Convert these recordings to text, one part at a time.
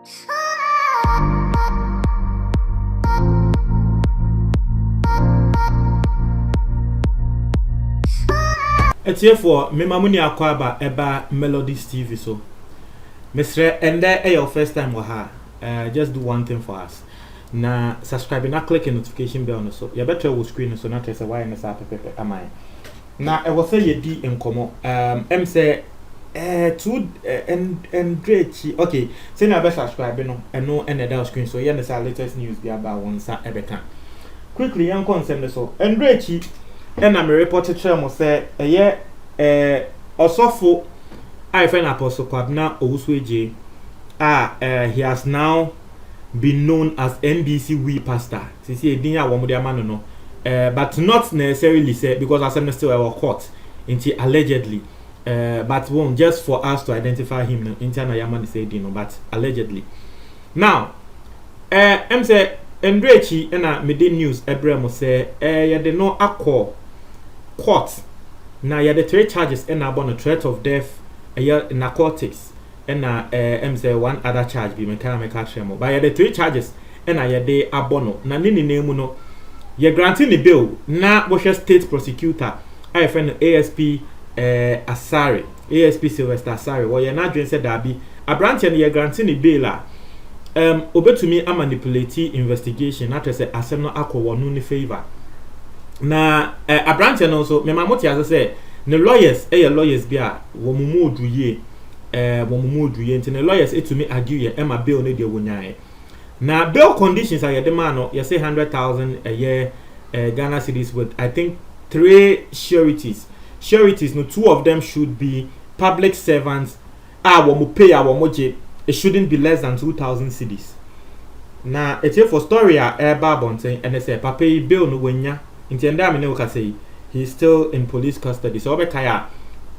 It's here for me mamuni akwaba eba Melodies TV so. Mr. And there your first time with her. Just do one thing for us. Na subscribe na click the notification bell no so. You better will screen so not say why na sa pepe am I. Na I will say ye di enkomo. Say two and great. Okay, say na be subscribe no and no and the screen so yeah na latest news be about one sa ebeka. Quickly yan concern so. And great and I'm reported to say Osofo I find Apostle Kwabena Owusueje he has now been known as NBC We Pastor. See edinya wo mo dia man no but not necessarily say because as I'm still our court into allegedly but won't just for us to identify him no into na yaman say no but allegedly now em say Ndrechi na mede news ebrem say ye de no akọ court now you had 3 charges and about a threat of death narcotics and say one other charge be mechanical tremor but you had 3 charges and I had the abono na nini name no you granting the bill na Bosha state prosecutor I find ASP Asare ASP Sylvester Asare well you not doing said that be a branch and you granting the bill obetumi a manipulate investigation not to say asem akọ wonu ni favor na a branch and also me mamoti as say the lawyers lawyers bia wo mumu oduye nti the lawyers etumi argue ye ema bail no de wonyae na bail conditions are the man no you say 100,000 a year Ghana cedis with I think 3 sureties no 2 of them should be public servants wo mu pay wo moje it shouldn't be less than 2,000 cedis na it's here for story ba bonten and say papa bail no wonya nti enda me ne woka say he's still in police custody so obekaya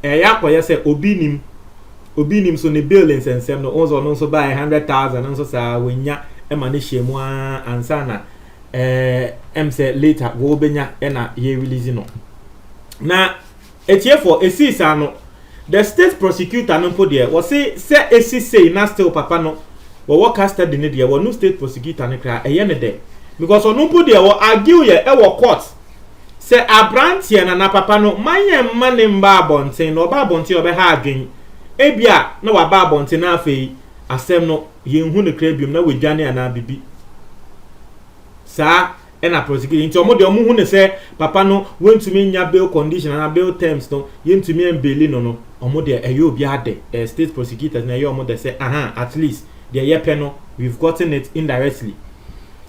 yakoye say obi nim so ne bail nsensem no onzo no so buy 100,000 nso sa wonya e ma ne hyemu ansa na say later wo benya e na ye release no na etie for esisa no the state prosecutor no po there was say esise na still papa no wo custody ne there wo no state prosecutor ne kra eye ne de because ono po there wo argue ye e wo court say abrantie na papa no manye mane mba abonten no ba abonten obe ha adwen ebia na wa ba abonten na afei asem no yenhu ne kra biom na wedwane ana bibi sa ena prosecutor nti omo de omo hu ne say papa no wentumi nya bail condition na bail terms no yentumi embeli no omo de eyo obi ade state prosecutors na eyo omo de say at least the yepe no we've gotten it indirectly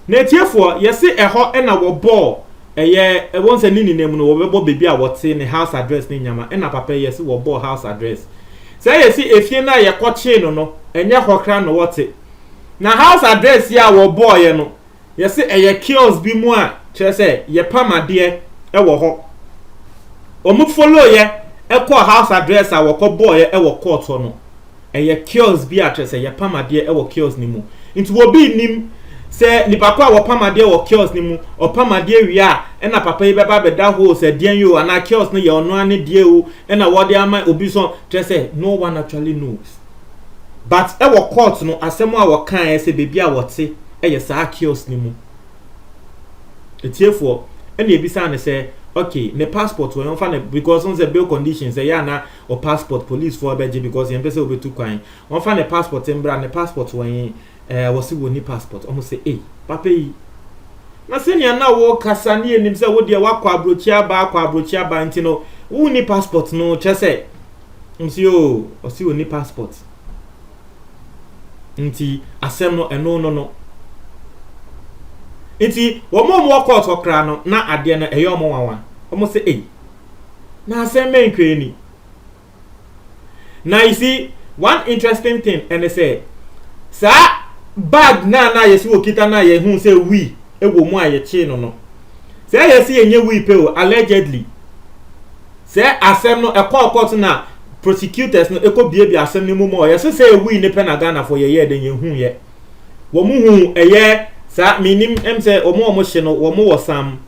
na tiefo yesi eho ena wo ball once a nini name no wo baby a what say ne house address ne nyama ena papa yesi wo ball house address say yesi efie na ye koche no enye hokra no what na house address ya wo ball ye no yesi kiosk bi mu a chere say ye pamade e wo ho omu follow ye house address a wo ko ball ye wo court no kiosk bi a chere say ye pamade e wo kiosk ni mu nti wo bi nim say nipa kwa wo pamade wo kiosk ni mu opamade wi a na papa yi beba beda ho say den yo ana kiosk no ye ono ane die o na wo de ama obi so chere say no one actually knows but e wo court no asem a wo kan say bebi a wo te sa kiosk ni mu etiefo na ebisa na say okay ne passport wo fa na because on the bail conditions say ya na o passport police for beje because yen pese obetu kwan won fa ne passport mbra ne passport wen wasi wo ni passport omo say papa yi na senia na wo kasa ne enim say wo de wakwa abrochi aba nti no wo ni passport no chese msi osi wo ni passport nti asem no eno no nti wo mo court okra no na ade na eyo mo wanwa omo say na asem men kwani now you see one interesting thing and they say sa bag na yesi okita na ye hu say we ewo mu aye chi no say yesi enye we pe o allegedly say asem no court na prosecutors no ekobie asem ni mu mo yesi say we ne pe na Ghana for ye den ye hu ye wo mu hu sa minim say omo hye no wo mo wosam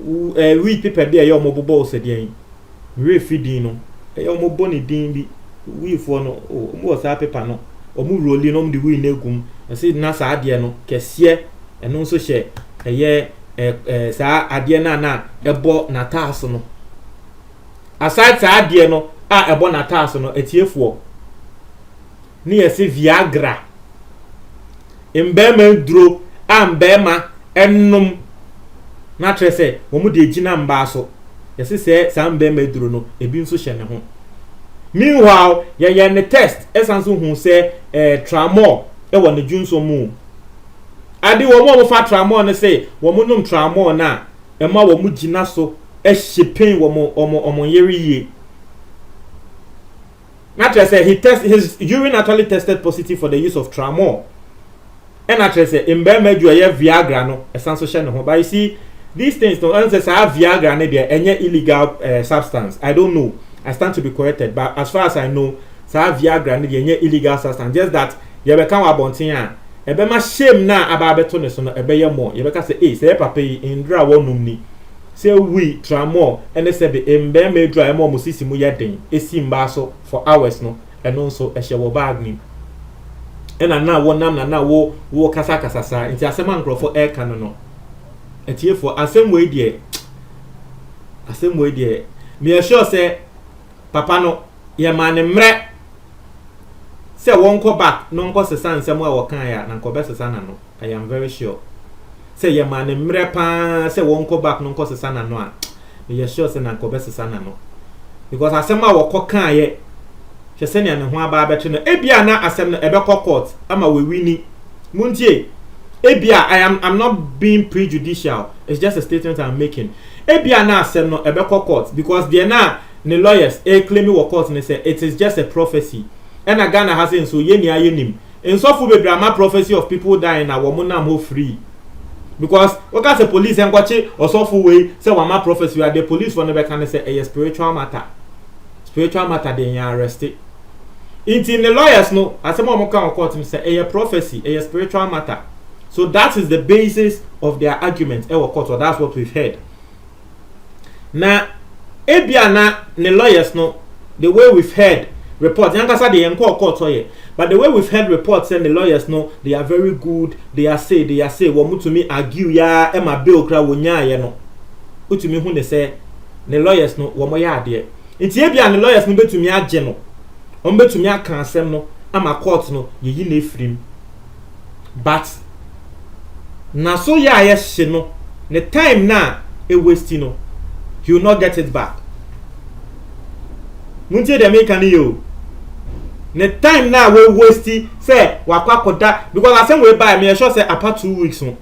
we people be ye omo bobo so den we fidin no omo boni din bi we for no omo wasa paper no omu roli no mde wi na egum say na sa ade no kese eno nso hye eye sa ade na ebo na taas no aside sa ade no ebo na taas no etiefo ni yesi Viagra mbema duro mbema enum na trese wo mu de gina mba so yesi se sa mbema duro no ebi nso hye ne ho. Meanwhile ye ne test esanso hu se tramol wo ne junso mu ade wo mo fa tramol ne say wo mo num tramol na ema wo mu gina so ehyepen wo mo yeriye. Naturally say his urine actually tested positive for the use of tramol. And naturally say mbema du ye Viagra no esanso hye ne ho. But you see these things don't answer say Viagra na dey enye illegal substance. I don't know. I stand to be corrected, but as far as I know, sa Viagra na dey enye illegal substance. Just that ye be kan wa bonten a ebe ma shame na aba beto ne so no ebe ye mo ye be ka say say papa yi ndra wonum ni say we tramol ene say be mbema dra e mo musisi mu ye den esi mba so for hours no eno nso ehye wo bag ni ena na wo nam na wo kasa sa nti asema nkrofo e kan no etiefo asem we die me sure say papa no ye ma ne mre say won ko back no nko sesa nsem a wo kan ya na nko be sesa na no. I am very sure say ye ma ne mre pa say won ko back no nko sesa na no a me sure say na nko be sesa na no because asem a wo ko kan ye hwe se ne ho aba beto no ebia na asem no ebe court ama we wini muntie ebia I'm not being prejudicial, it's just a statement I'm making. Ebia na asem no ebe court because there na the lawyers claim we court and say it is just a prophecy. And Ghana has in so yeni ayenim. In so fu be drama prophecy of people dying na wo na mo free. Because what can the police and kwache or so fu way say wa ma prophecy we are the police for never can say a spiritual matter. Spiritual matter they are arrested. In the lawyers no asem mo kan court me say a prophecy, a spiritual matter. So that is the basis of their argument e court, or that's what we've heard. Now ebia na the lawyers no the way we've heard reports yankasa dey enko court here, but the way we've heard reports saying the lawyers no they are very good, they are say wo mutumi argue ya e ma bill kra wonya ye no utumi hu ne say the lawyers no wo moya ade nti ebia the lawyers no betumi age no on betumi aka asem no ama court no yeyi na efrim, but na so ya ye hye no the time na e waste no he will not get it back. Muntie de make an yo. The time now we waste say wakwakoda because I say we buy me sure say apart 2 weeks no.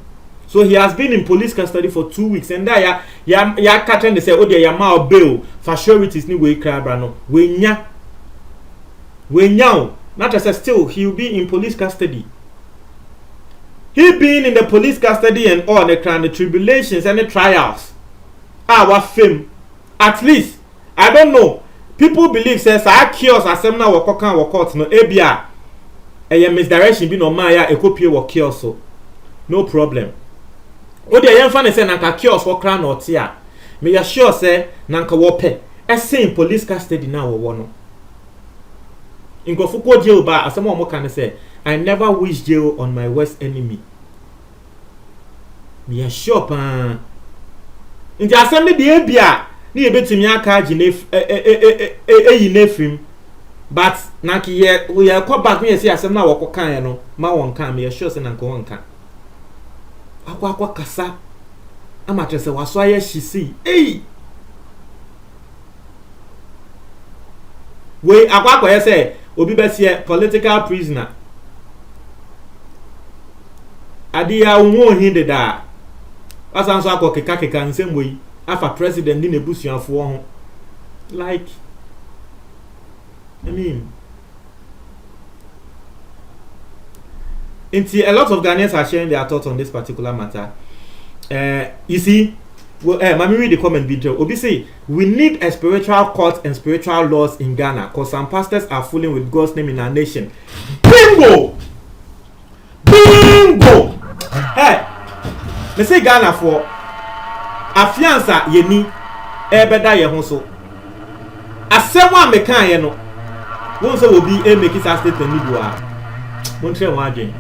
So he has been in police custody for 2 weeks and there ya catching they say oh there ya ma bail for sureties ni we cry bra no. We nya not just still he will be in police custody. He being in the police custody and all the kind of tribulations and the trials. Our fame at least I don't know. People believe says I chaos asem na wo kan wo court no ebia eye misdirection bi no ma ya ekopie wo chaos so no problem. O de yen fa ne say na ka chaos wo kra na ote a me ya sure say na nka wo pe in police custody na wo no. Ingofu ko jail ba asem o mo kan say I never wish jail on my worst enemy. Me ya sure pa nti asem ne de ebia ni ebetumi aka agi na eyi na efim, but na ki ye ko back me say asem na wo kan ye no ma won kan me sure say na ko won kan akwa kasa amatre se waso aye hisi we akwa ye say obi be say political prisoner adi ya won hinde da asanso akwa keka nsem we afa president ni nebusuafo ho like I mean a lot of Ghanaians are sharing their thoughts on this particular matter. You see, well, let me read the comment video. Obi say we need a spiritual court and spiritual laws in Ghana because some pastors are fooling with God's name in our nation. Bingo! Hey, me say Ghana for afiansa yeni ebeda ye ho so asem a mekan ye no won se obi e make it statement ni do a montre wɔn adwen